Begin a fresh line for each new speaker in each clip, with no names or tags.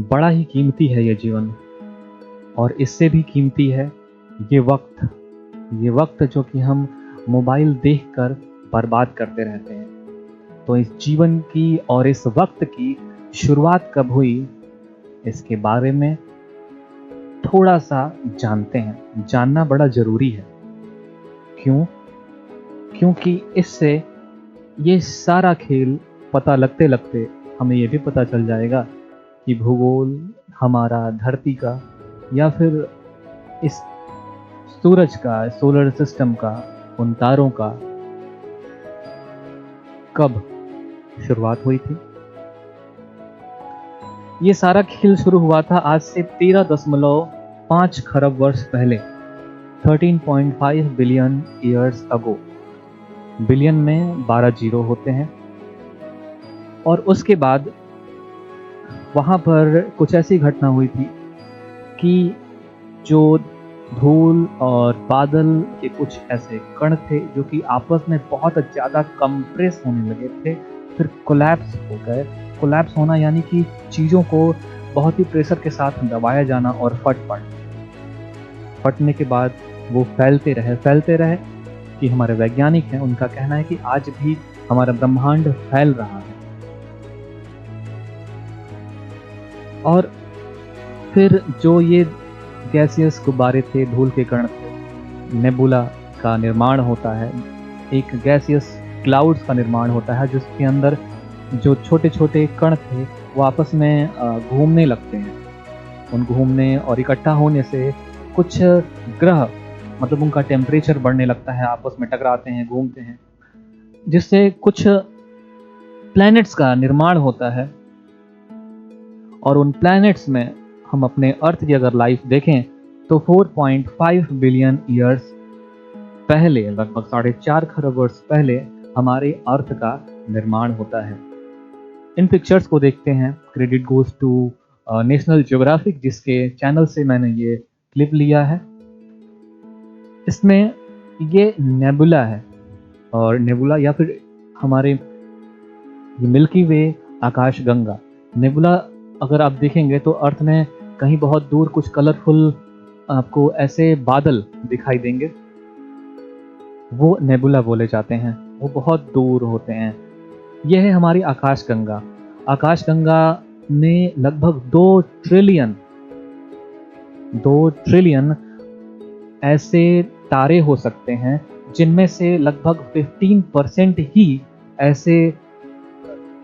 बड़ा ही कीमती है ये जीवन, और इससे भी कीमती है ये वक्त जो कि हम मोबाइल देखकर बर्बाद करते रहते हैं। तो इस जीवन की और इस वक्त की शुरुआत कब हुई, इसके बारे में थोड़ा सा जानते हैं। जानना बड़ा ज़रूरी है। क्यों? क्योंकि इससे ये सारा खेल पता लगते लगते हमें ये भी पता चल जाएगा कि भूगोल हमारा धरती का या फिर इस सूरज का, सोलर सिस्टम का, उन तारों का कब शुरुआत हुई थी। ये सारा खेल शुरू हुआ था आज से 13.5 खरब वर्ष पहले, 13.5 बिलियन ईयर्स अगो। बिलियन में 12 जीरो होते हैं। और उसके बाद वहाँ पर कुछ ऐसी घटना हुई थी कि जो धूल और बादल के कुछ ऐसे कण थे जो कि आपस में बहुत ज़्यादा कंप्रेस होने लगे थे, फिर कोलैप्स हो गए। कोलैप्स होना यानी कि चीज़ों को बहुत ही प्रेशर के साथ दबाया जाना और फटने के बाद वो फैलते रहे कि हमारे वैज्ञानिक हैं, उनका कहना है कि आज भी हमारा ब्रह्मांड फैल रहा है। और फिर जो ये गैसियस गुब्बारे थे, धूल के कण थे, नेबुला का निर्माण होता है, एक गैसियस क्लाउड्स का निर्माण होता है जिसके अंदर जो छोटे छोटे कण थे वो आपस में घूमने लगते हैं। उन घूमने और इकट्ठा होने से कुछ ग्रह, मतलब उनका टेम्परेचर बढ़ने लगता है, आपस में टकराते हैं, घूमते हैं, जिससे कुछ प्लैनेट्स का निर्माण होता है। और उन प्लैनेट्स में हम अपने अर्थ की अगर लाइफ देखें तो 4.5 बिलियन ईयर्स पहले, लगभग 4.5 खरब वर्ष पहले हमारे अर्थ का निर्माण होता है। इन पिक्चर्स को देखते हैं, credit goes to National Geographic, जिसके चैनल से मैंने ये क्लिप लिया है। इसमें ये नेबुला है, और नेबुला या फिर हमारे ये मिल्की वे आकाश गंगा। नेबुला अगर आप देखेंगे तो अर्थ में कहीं बहुत दूर कुछ कलरफुल आपको ऐसे बादल दिखाई देंगे, वो नेबुला बोले जाते हैं। वो बहुत दूर होते हैं। यह है हमारी आकाश गंगा। आकाश गंगा में लगभग 2 ट्रिलियन ऐसे तारे हो सकते हैं जिनमें से लगभग 15% ही ऐसे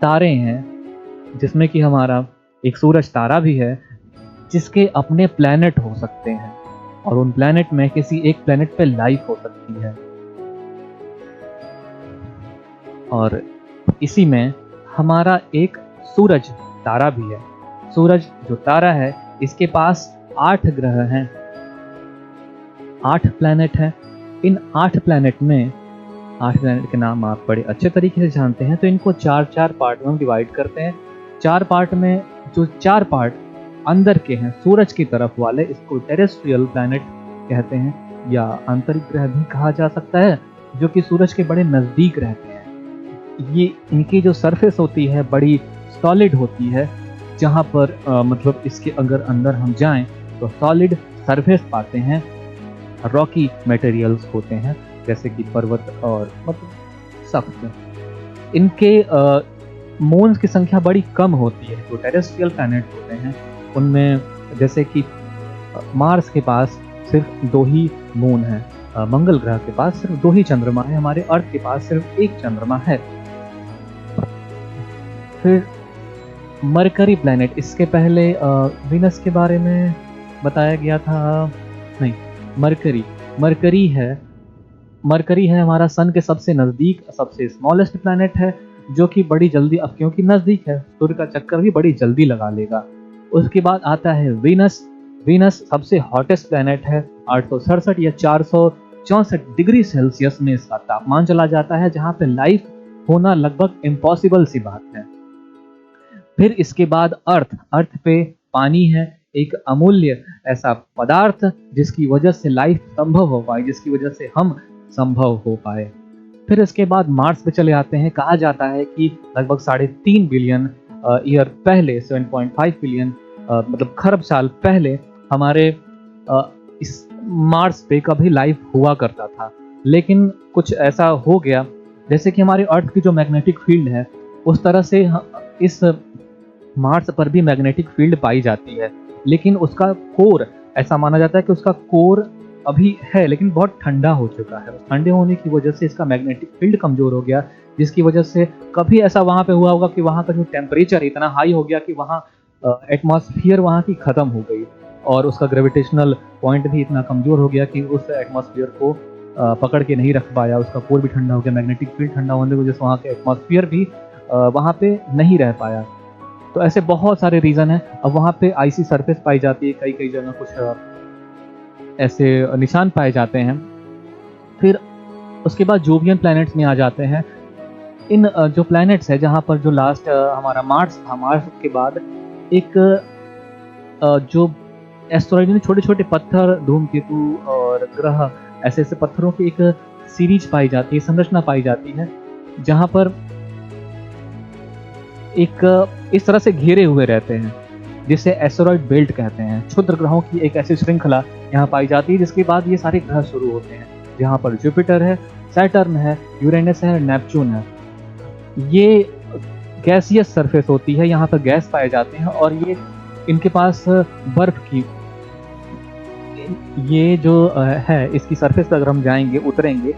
तारे हैं, जिसमें कि हमारा एक सूरज तारा भी है, जिसके अपने प्लैनेट हो सकते हैं, और उन प्लैनेट में किसी एक प्लैनेट पे लाइफ हो सकती है। और इसी में हमारा एक सूरज तारा भी है। सूरज जो तारा है, इसके पास 8 ग्रह हैं, 8 प्लैनेट हैं। इन 8 प्लैनेट के नाम आप बड़े अच्छे तरीके से जानते हैं, तो इनको 4-4 पार्ट में हम डिवाइड करते हैं। 4 पार्ट में जो 4 पार्ट अंदर के हैं, सूरज की तरफ वाले, इसको टेरेस्ट्रियल प्लैनेट कहते हैं, या आंतरिक ग्रह भी कहा जा सकता है, जो कि सूरज के बड़े नज़दीक रहते हैं। ये इनकी जो सरफेस होती है बड़ी सॉलिड होती है, जहाँ पर मतलब इसके अगर अंदर हम जाएं तो सॉलिड सरफेस पाते हैं। रॉकी मटेरियल्स होते हैं, जैसे कि पर्वत और मतलब सख्त। इनके मून्स की संख्या बड़ी कम होती है। जो टेरेस्ट्रियल प्लैनेट होते हैं उनमें, जैसे कि मार्स के पास सिर्फ 2 ही मून है, मंगल ग्रह के पास सिर्फ 2 ही चंद्रमा है, हमारे अर्थ के पास सिर्फ 1 चंद्रमा है। फिर मरकरी प्लैनेट, इसके पहले वीनस के बारे में बताया गया था, नहीं, मरकरी है हमारा सन के सबसे नज़दीक, सबसे स्मॉलेस्ट प्लैनेट है, जो कि बड़ी जल्दी, अब क्योंकि नज़दीक है, सूर्य का चक्कर भी बड़ी जल्दी लगा लेगा। उसके बाद आता है वीनस सबसे हॉटेस्ट प्लैनेट है। 867 या 464 डिग्री सेल्सियस में इसका तापमान चला जाता है, जहाँ पे लाइफ होना लगभग इम्पॉसिबल सी बात है। फिर इसके बाद अर्थ पे पानी है, एक अमूल्य ऐसा पदार्थ जिसकी वजह से लाइफ संभव हो पाए, जिसकी वजह से हम संभव हो पाए। फिर इसके बाद मार्स पे चले आते हैं। कहा जाता है कि लगभग 3.5 बिलियन ईयर पहले, 7.5 बिलियन मतलब खरब साल पहले हमारे इस मार्स पे कभी लाइफ हुआ करता था, लेकिन कुछ ऐसा हो गया जैसे कि हमारे अर्थ की जो मैग्नेटिक फील्ड है उस तरह से इस मार्स पर भी मैग्नेटिक फील्ड पाई जाती है, लेकिन उसका कोर, ऐसा माना जाता है कि उसका कोर अभी है लेकिन बहुत ठंडा हो चुका है। उस ठंडे होने की वजह से इसका मैग्नेटिक फील्ड कमजोर हो गया, जिसकी वजह से कभी ऐसा वहाँ पे हुआ होगा कि वहाँ का जो टेम्परेचर इतना हाई हो गया कि वहाँ एटमॉस्फेयर वहाँ की खत्म हो गई और उसका ग्रेविटेशनल पॉइंट भी इतना कमजोर हो गया कि उस एटमॉस्फेयर को पकड़ के नहीं रख पाया। उसका कोर भी ठंडा हो गया, मैग्नेटिक फील्ड ठंडा होने की वजह से वहाँ के एटमॉस्फेयर भी वहाँ पे नहीं रह पाया। तो ऐसे बहुत सारे रीज़न हैं। अब वहाँ पे आइसी सरफेस पाई जाती है, कई कई जगह कुछ ऐसे निशान पाए जाते हैं। फिर उसके बाद जोवियन प्लैनेट्स में आ जाते हैं। इन जो प्लैनेट्स है जहाँ पर जो लास्ट हमारा मार्स था, मार्स के बाद एक जो एस्टेरॉइड में छोटे छोटे पत्थर, धूमकेतु और ग्रह, ऐसे ऐसे पत्थरों की एक सीरीज पाई जाती है, संरचना पाई जाती है, जहाँ पर एक इस तरह से घेरे हुए रहते हैं जिसे एस्टेरॉइड बेल्ट कहते हैं। क्षुद्र ग्रहों की एक ऐसी श्रृंखला यहाँ पाई जाती है, जिसके बाद ये सारे ग्रह शुरू होते हैं, जहाँ पर जुपिटर है, सैटर्न है, यूरेनस है, नेपच्यून है। ये गैसियस सरफेस होती है, यहाँ पर गैस पाए जाते हैं और ये इनके पास बर्फ की ये जो है इसकी सरफेस पर अगर हम जाएंगे, उतरेंगे,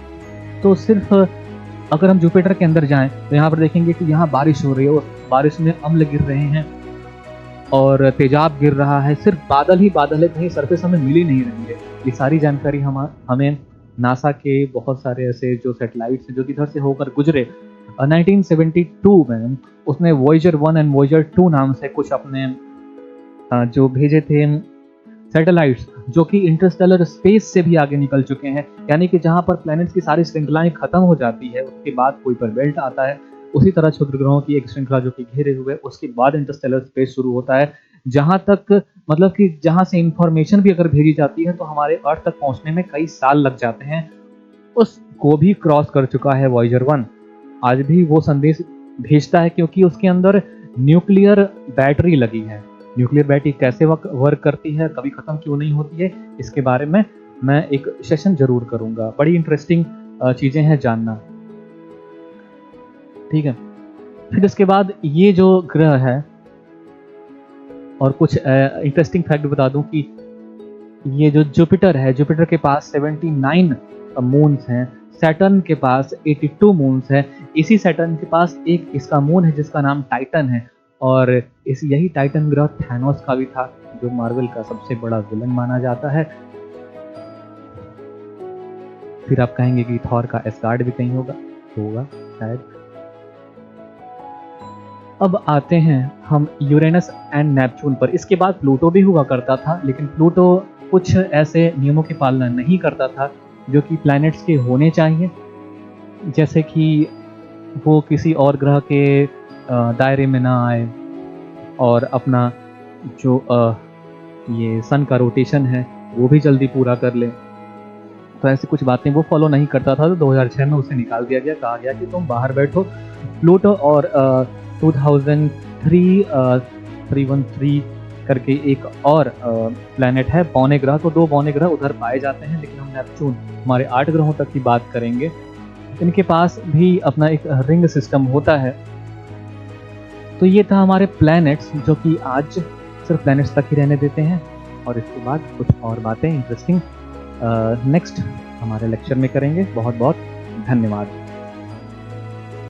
तो सिर्फ अगर हम जुपिटर के अंदर जाएं तो यहाँ पर देखेंगे कि यहाँ बारिश हो रही है और बारिश में अम्ल गिर रहे हैं और तेजाब गिर रहा है, सिर्फ बादल ही बादल है, कहीं सरफेस हमें मिल ही नहीं रही है। ये सारी जानकारी हमें नासा के बहुत सारे ऐसे जो सैटेलाइट्स हैं जो कि इधर से होकर गुजरे 1972 में, उसने वॉयेजर 1 एंड वॉयेजर 2 नाम से कुछ अपने जो भेजे थे सैटेलाइट्स, जो कि इंटरस्टेलर स्पेस से भी आगे निकल चुके हैं, यानी कि जहां पर प्लैनेट्स की सारी श्रृंखलाएं खत्म हो जाती है उसके बाद कुइपर बेल्ट आता है, उसी तरह क्षुद्र ग्रहों की एक श्रृंखला जो कि घेरे हुए, उसके बाद इंटरस्टेलर स्पेस शुरू होता है, जहां तक मतलब कि जहां से इंफॉर्मेशन भी अगर भेजी जाती है तो हमारे अर्थ तक पहुंचने में कई साल लग जाते हैं। उसको भी क्रॉस कर चुका है वॉयेजर 1। आज भी वो संदेश भेजता है क्योंकि उसके अंदर न्यूक्लियर बैटरी लगी है। न्यूक्लियर बैटरी कैसे वर्क करती है, कभी खत्म क्यों नहीं होती है, इसके बारे में मैं एक सेशन जरूर करूंगा। बड़ी इंटरेस्टिंग चीजें हैं जानना, ठीक है। फिर इसके बाद ये जो ग्रह है, और कुछ इंटरेस्टिंग फैक्ट बता दूं कि ये जो जुपिटर है, जुपिटर के पास 79 मून्स हैं, सैटर्न के पास 82 मून्स है, इसी सैटर्न के पास एक इसका मून है जिसका नाम टाइटन है, और इस यही टाइटन ग्रह थैनोस का भी था, जो मार्वल का सबसे बड़ा विलन माना जाता है। फिर आप कहेंगे कि थॉर का एस्गार्ड भी कहीं होगा शायद। अब आते हैं हम यूरेनस एंड नेपच्यून पर। इसके बाद प्लूटो भी हुआ करता था, लेकिन प्लूटो कुछ ऐसे नियमों की पालना नहीं करता था जो कि प्लैनेट्स के होने चाहिए, जैसे कि वो किसी और ग्रह के दायरे में ना आए और अपना जो ये सन का रोटेशन है वो भी जल्दी पूरा कर ले। तो ऐसी कुछ बातें वो फॉलो नहीं करता था, तो 2006 में उसे निकाल दिया गया, कहा गया कि तुम बाहर बैठो। प्लूटो और 2003 313 करके एक और प्लैनेट है, बौने ग्रह, तो 2 बौने ग्रह उधर पाए जाते हैं, लेकिन हम नेपच्यून हमारे 8 ग्रहों तक की बात करेंगे। इनके पास भी अपना एक रिंग सिस्टम होता है। तो ये था हमारे प्लैनेट्स, जो कि आज सिर्फ प्लैनेट्स तक ही रहने देते हैं, और इसके बाद कुछ और बातें इंटरेस्टिंग नेक्स्ट हमारे लेक्चर में करेंगे। बहुत बहुत धन्यवाद।